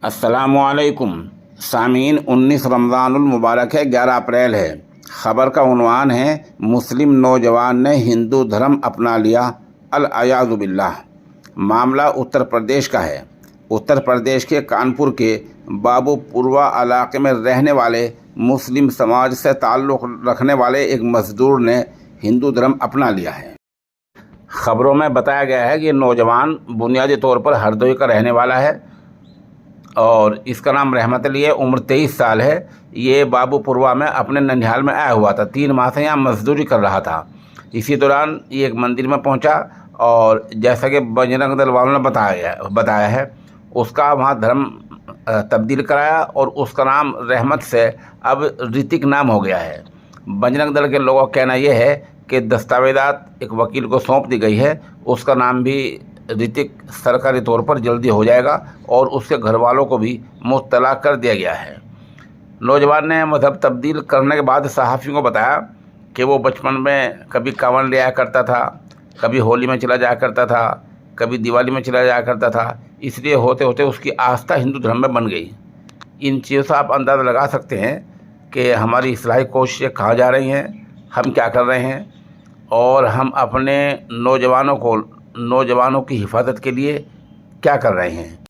अस्सलामुअलैकुम सामीन। 19 रमज़ानुल-मुबारक है, 11 अप्रैल है। ख़बर का उन्वान है, मुस्लिम नौजवान ने हिंदू धर्म अपना लिया, अल-अयाज़ु बिल्लाह। मामला उत्तर प्रदेश का है। उत्तर प्रदेश के कानपुर के बाबूपुरवा इलाके में रहने वाले मुस्लिम समाज से ताल्लुक़ रखने वाले एक मज़दूर ने हिंदू धर्म अपना लिया है। ख़बरों में बताया गया है कि ये नौजवान बुनियादी तौर पर हरदोई का रहने वाला है और इसका नाम रहमत अली है। उम्र 23 साल है। ये बाबूपुरवा में अपने ननिहाल में आया हुआ था। 3 माह से यहाँ मजदूरी कर रहा था। इसी दौरान ये एक मंदिर में पहुँचा और जैसा कि बजरंग दल वालों ने बताया है, उसका वहाँ धर्म तब्दील कराया और उसका नाम रहमत से अब ऋतिक नाम हो गया है। बजरंग दल के लोगों का कहना यह है कि दस्तावेज़ात एक वकील को सौंप दी गई है। उसका नाम भी ऋतिक सरकारी तौर पर जल्दी हो जाएगा और उसके घर वालों को भी मुत्तला कर दिया गया है। नौजवान ने मज़हब तब्दील करने के बाद सहाफ़ियों को बताया कि वो बचपन में कभी कांवड़ ले आया करता था, कभी होली में चला जाया करता था, कभी दिवाली में चला जाया करता था। इसलिए होते होते उसकी आस्था हिंदू धर्म में बन गई। इन चीज़ों से आप अंदाज़ा लगा सकते हैं कि हमारी इस्लाही कोशिशें कहाँ जा रही हैं, हम क्या कर रहे हैं और हम अपने नौजवानों की हिफाजत के लिए क्या कर रहे हैं।